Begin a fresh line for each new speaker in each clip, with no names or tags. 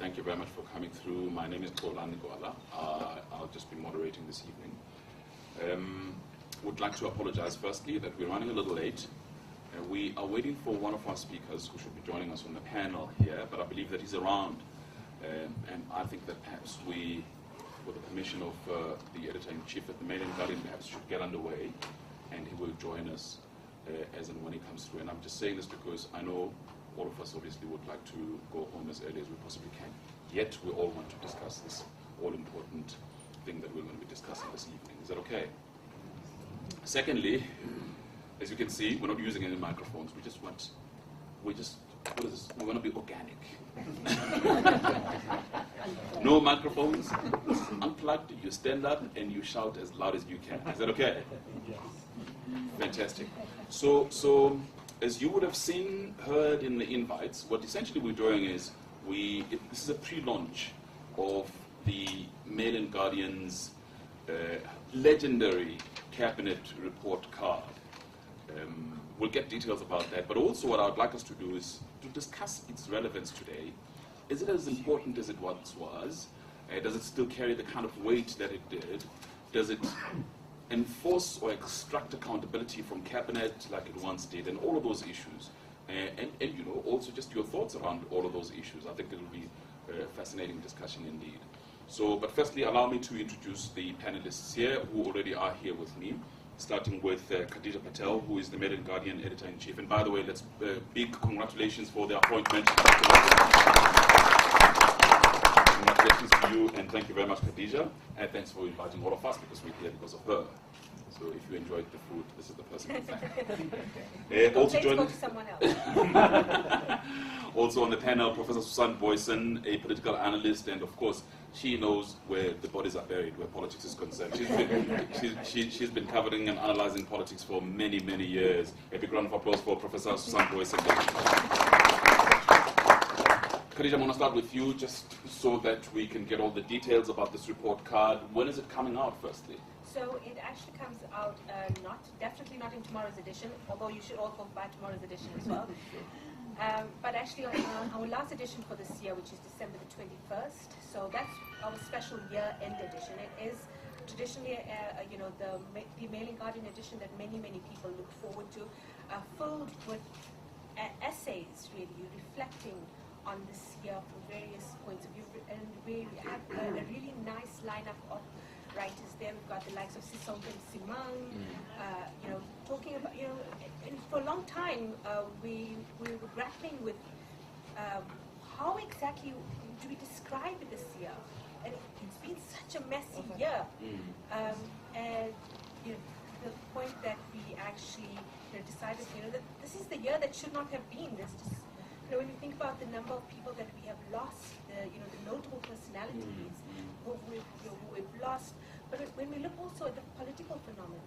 thank you very much for coming through. My name is Xolani Gwala. I'll just be moderating this evening. Would like to apologize firstly that we're running a little late. We are waiting for one of our speakers who should be joining us on the panel here, but I believe that he's around. And I think that perhaps we, with the permission of the editor-in-chief at the Mail and Guardian, perhaps should get underway, and he will join us as and when he comes through. And I'm just saying this because I know all of us obviously would like to go home as early as we possibly can. Yet we all want to discuss this all-important thing that we're going to be discussing this evening. Is that okay? Secondly, as you can see, we're not using any microphones. What is this? We're going to be organic. No microphones, unplugged, you stand up and you shout as loud as you can. Is that okay?
Yes.
Fantastic. So as you would have seen, heard in the invites, what essentially we're doing is, this is a pre-launch of the Mail and Guardian's legendary cabinet report card. We'll get details about that, but also what I would like us to do is to discuss its relevance today. Is it as important as it once was? Does it still carry the kind of weight that it did? Does it enforce or extract accountability from cabinet like it once did, and all of those issues? And you know, also just your thoughts around all of those issues. I think it will be a fascinating discussion indeed. So, but firstly, allow me to introduce the panelists here who already are here with me, starting with Khadija Patel, who is the Mail and Guardian editor-in-chief. And by the way, let's big congratulations for the appointment. Congratulations to you, and thank you very much, Khadija. And thanks for inviting all of us, because we're here because of her. So if you enjoyed the food, this is the person to thank. Also joining someone else. Also on the panel, Professor Susan Boyson, a political analyst, and of course, she knows where the bodies are buried, where politics is concerned. She's been covering and analyzing politics for many, many years. A big round of applause for Professor Susan Boyson. Khadija, I want to start with you, just so that we can get all the details about this report card. When is it coming out, firstly?
So it actually comes out definitely not in tomorrow's edition, although you should all go buy tomorrow's edition as well. But actually our last edition for this year, which is December the 21st, so that's our special year-end edition. It is traditionally, the Mail and Guardian edition that many, many people look forward to, filled with essays, really, reflecting on this year from various points of view. And we have a really nice lineup of writers there. We've got the likes of Sisonke Simang, talking about, and for a long time we were grappling with how exactly do we describe this year? And it's been such a messy year. And the point that we actually decided, that this is the year that should not have been. There's just, when you think about the number of people that we have lost, the notable personalities who we've lost, but when we look also at the political phenomenon,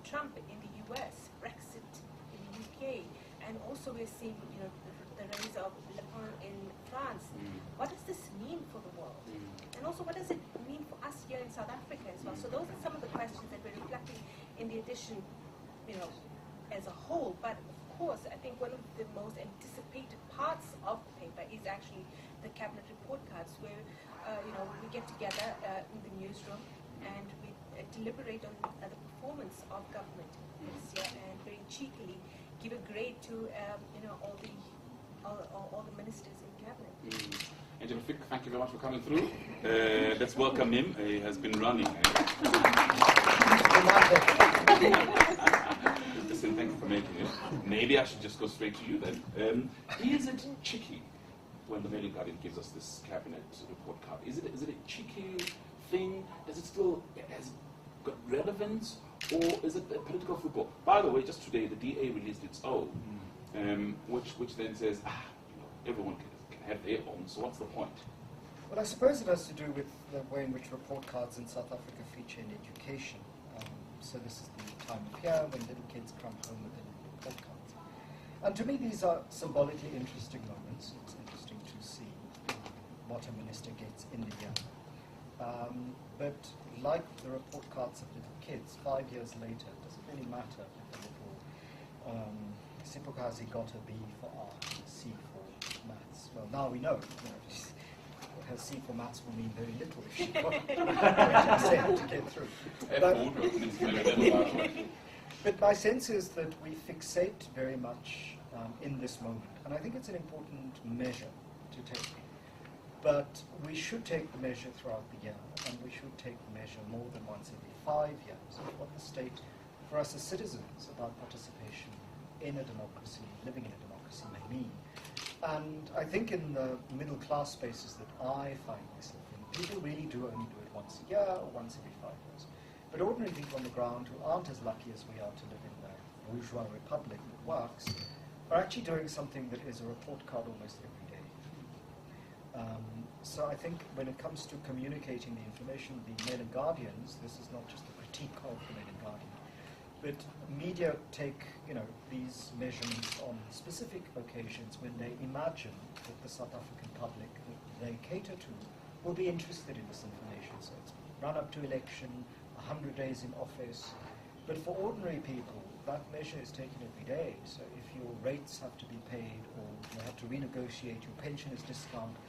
Trump in the US, Brexit in the UK, and also we're seeing the rise of Le Pen in France. What does this mean for the world? And also, what does it mean for us here in South Africa as well? So those are some of the questions that we're reflecting in the edition, as a whole. But of course, I think one of the most anticipated parts of the paper is actually the cabinet report cards, where we get together in the newsroom and we deliberate on the performance of government this year, and very cheekily give a grade to all the ministers in cabinet.
Angela Fick, thank you very much for coming through. Let's welcome him. He has been running. Listen, thank you for making it. Maybe I should just go straight to you then. Is it cheeky when the Mail and Guardian gives us this cabinet report card? Is it a cheeky thing? Does it still has got relevance, or is it a political football? By the way, just today the DA released its own, which then says, everyone can have their own. So what's the point?
Well, I suppose it has to do with the way in which report cards in South Africa feature in education. So this is the time of year when little kids come home with their report cards. And to me, these are symbolically interesting moments. It's interesting to see what a minister gets in the year. But like the report cards of little kids, 5 years later, it doesn't really matter if the little Sipokazi got a B for art, a C for maths. Well, now we know. Her C for maths will mean very little if she got 20% to get through. But my sense is that we fixate very much in this moment, and I think it's an important measure to take. But we should take the measure throughout the year, and we should take the measure more than once every 5 years of what the state, for us as citizens, about participation in a democracy, living in a democracy may mean. And I think in the middle class spaces that I find myself in, people really do only do it once a year or once every 5 years. But ordinary people on the ground who aren't as lucky as we are to live in the bourgeois republic that works are actually doing something that is a report card almost every day. So I think when it comes to communicating the information, the Mail and Guardians, this is not just a critique of the Mail and Guardian, but media take these measurements on specific occasions when they imagine that the South African public that they cater to will be interested in this information. So it's run up to election, 100 days in office. But for ordinary people, that measure is taken every day. So if your rates have to be paid, or you have to renegotiate, your pension is discounted,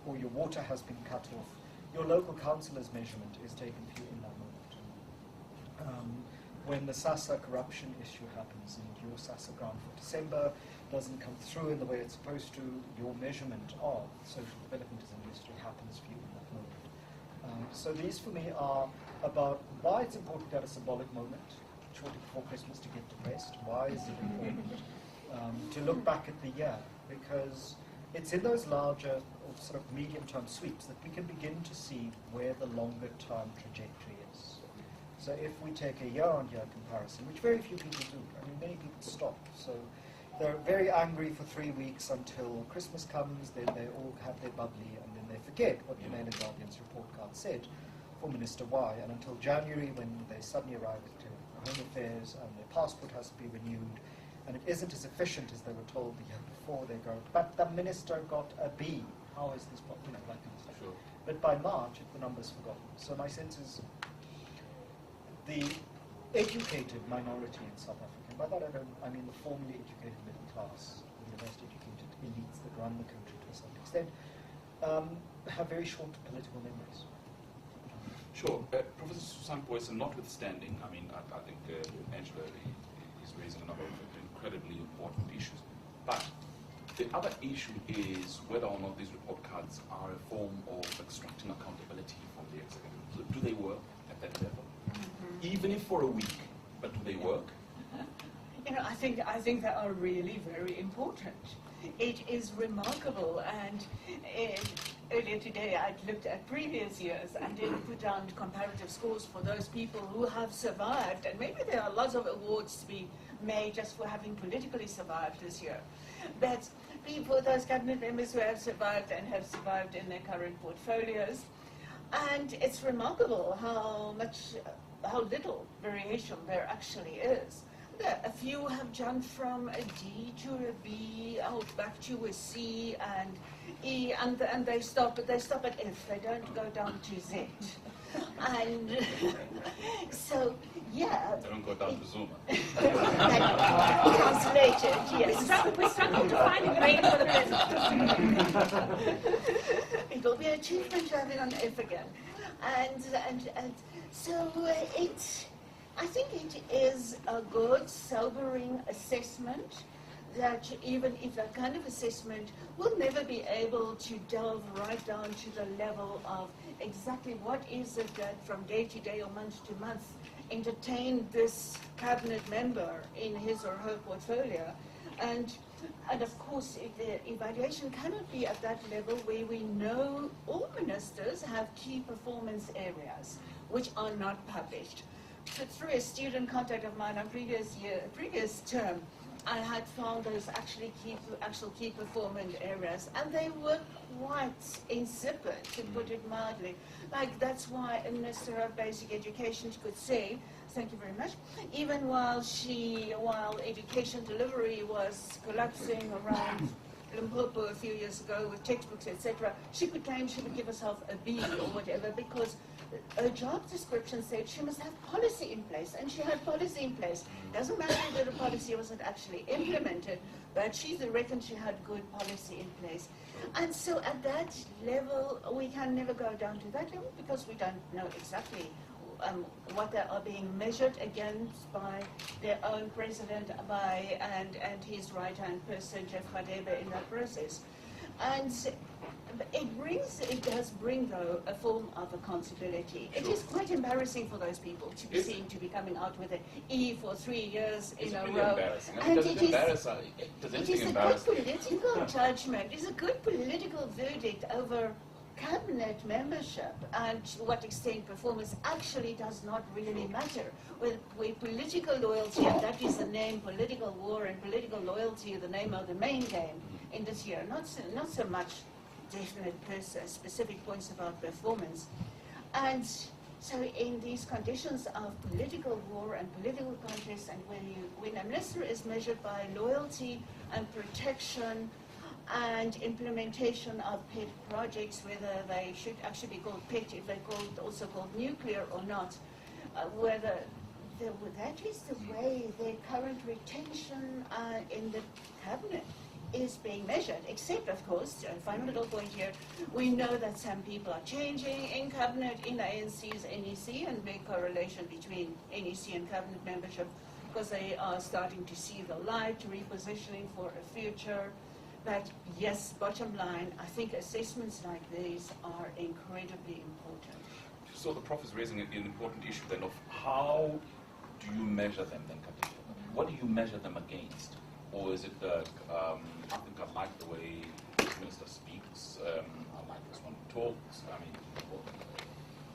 or your water has been cut off, your local councillor's measurement is taken for you in that moment. When the SASSA corruption issue happens and your SASSA grant for December doesn't come through in the way it's supposed to, your measurement of social development as an industry happens for you in that moment. So these for me are about why it's important to have a symbolic moment shortly before Christmas to get depressed. Why is it important to look back at the year? Because it's in those larger or sort of medium-term sweeps that we can begin to see where the longer-term trajectory is. So if we take a year-on-year comparison, which very few people do, I mean, many people stop. So they're very angry for 3 weeks until Christmas comes, then they all have their bubbly, and then they forget what the Mail and Guardian's report card said for Minister Y, and until January when they suddenly arrive to Home Affairs and their passport has to be renewed, and it isn't as efficient as they were told the year before, they go, but the minister got a B. How is this, that kind of stuff.
Sure.
But by March, the number's forgotten. So my sense is the educated minority in South Africa, by that I mean the formally educated middle class, the university educated elites that run the country to a certain extent, have very short political memories.
Sure. Professor Susan Poyson, notwithstanding, I mean, I think Angela is raising a number of incredibly important issues. But the other issue is whether or not these report cards are a form of extracting accountability from the executive. So do they work at that level? Even if for a week, but do they work?
I think they are really very important. It is remarkable, and earlier today I looked at previous years and did put down comparative scores for those people who have survived, and maybe there are lots of awards to be made just for having politically survived this year. But people, those cabinet members who have survived and have survived in their current portfolios, and it's remarkable how little variation there actually is. A few have jumped from a D to a B, out back to a C and E, and they stop at F. They don't go down to Z. And so, yeah.
They don't go down to Zuma.
Translated, yes.
We struggle to find a grade for the president.
It will be an achievement to have it on F again. And so I think it is a good, sobering assessment that even if that kind of assessment will never be able to delve right down to the level of exactly what is it that from day to day or month to month entertained this cabinet member in his or her portfolio. And of course, the evaluation cannot be at that level where we know all ministers have key performance areas which are not published. So through a student contact of mine on previous term, I had found those actual key performance areas, and they were quite insipid, to put it mildly. Like, that's why a Minister of Basic Education could say, thank you very much, even while education delivery was collapsing around Limpopo a few years ago with textbooks, etc., she could claim she would give herself a B or whatever because her job description said she must have policy in place, and she had policy in place. Doesn't matter that the policy wasn't actually implemented, but she reckoned she had good policy in place. And so at that level, we can never go down to that level because we don't know exactly what they are being measured against by their own president and his right-hand person, Jeff Radebe, in that process. And it does bring, though, a form of accountability. It is quite embarrassing for those people to be seen to be coming out with an E for 3 years in a row.
And does it embarrass her? Does
It
anything
is a
embarrass
good political judgment. It's a good political verdict over cabinet membership and to what extent performance actually does not really matter. With political loyalty, and that is the name, political war and political loyalty, the name of the main game in this year. Not so much definite specific points about performance. And so in these conditions of political war and political contest, and when a minister is measured by loyalty and protection and implementation of pet projects, whether they should actually be called pet, if they're also called nuclear or not, whether that is the way their current retention in the cabinet is being measured, except, of course, a final little point here, we know that some people are changing in cabinet, in the ANC's NEC, and big correlation between NEC and cabinet membership, because they are starting to see the light, repositioning for a future. But yes, bottom line, I think assessments like these are incredibly important.
So the Prof is raising an important issue then of how do you measure them then, Katika? What do you measure them against? Or is it I think I like the way the Minister speaks, I like this one talks. I mean,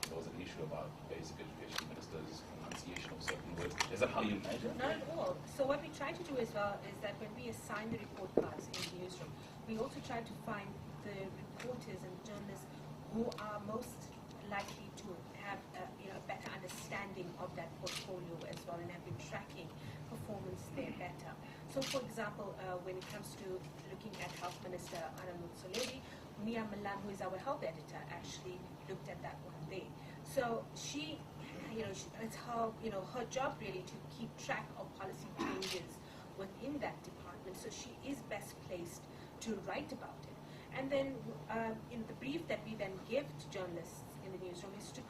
there was an issue about basic education ministers' pronunciation of certain words. Is that how you measure?
Not at all. So what we try to do as well is that when we assign the report cards in the newsroom, we also try to find the reporters and journalists who are most likely to have a better understanding of that portfolio as well and have been tracking performance there better. So, for example, when it comes to looking at Health Minister Anna Motsoaledi, Mia Malan, who is our health editor, actually looked at that one day. So she, it's her job really to keep track of policy changes within that department. So she is best placed to write about it. And then in the brief that we then give to journalists in the newsroom is to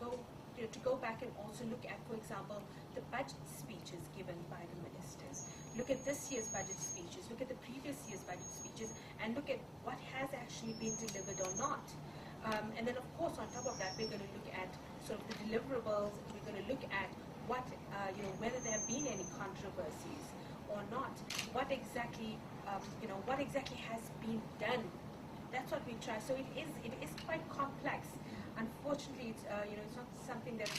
go back and also look at, for example, the budget speeches given by the ministers. Look at this year's budget speeches, look at the previous year's budget speeches, and look at what has actually been delivered or not. And then, of course, on top of that, we're going to look at sort of the deliverables. We're going to look at what, whether there have been any controversies or not. What exactly, what exactly has been done. That's what we try. So it is quite complex. Unfortunately, it's not something that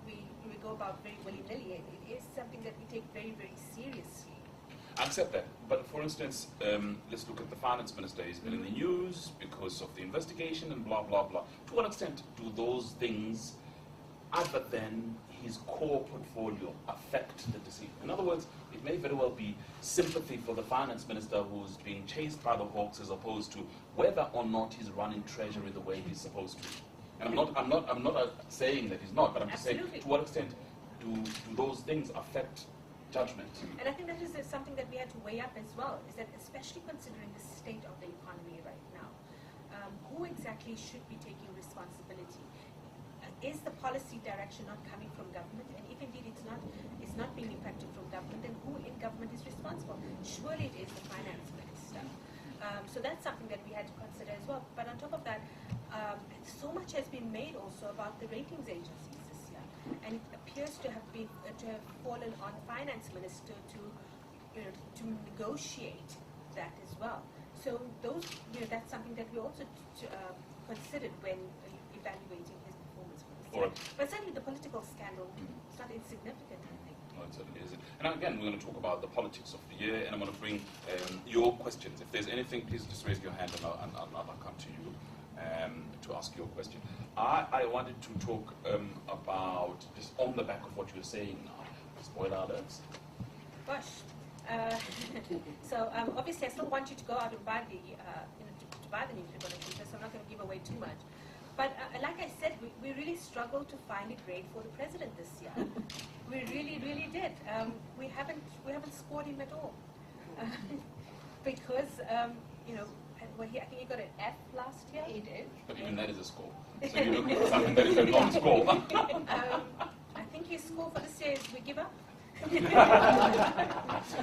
we go about very willy-nilly. It is something that we take very, very seriously.
I accept that. But for instance, let's look at the finance minister. He's been in the news because of the investigation and blah, blah, blah. To what extent do those things, other than his core portfolio, affect the decision? In other words, it may very well be sympathy for the finance minister who's being chased by the hawks as opposed to whether or not he's running treasury the way he's supposed to. And I'm not saying that he's not, but I'm just saying, to what extent do those things affect judgment?
And I think that is something that we had to weigh up as well, is that especially considering the state of the economy right now, who exactly should be taking responsibility? Is the policy direction not coming from government? And if indeed it's not being impacted from government, then who in government is responsible? Surely it is the finance minister. So that's something that we had to consider as well. But on top of that, so much has been made also about the ratings agencies this year, and it appears to have fallen on the finance minister to negotiate that as well. So that's something that we also considered when evaluating his performance for this year. But certainly the political scandal is not insignificant, I think.
No, it certainly isn't. And again, we're going to talk about the politics of the year, and I'm going to bring your questions. If there's anything, please just raise your hand, and I'll come to you to ask your question. I wanted to talk about, just on the back of what you're saying now, spoiler alerts.
Gosh. So obviously, I still want you to go out and buy the, to buy the newspaper on Tuesday, so I'm not going to give away too much. But like I said, we really struggled to find a grade for the president this year. We really, really did. We haven't scored him at all, because I think he got an F last year.
He did.
But even that is a score. So you're looking for something that is a non-score.
I think his score for this year is we give up.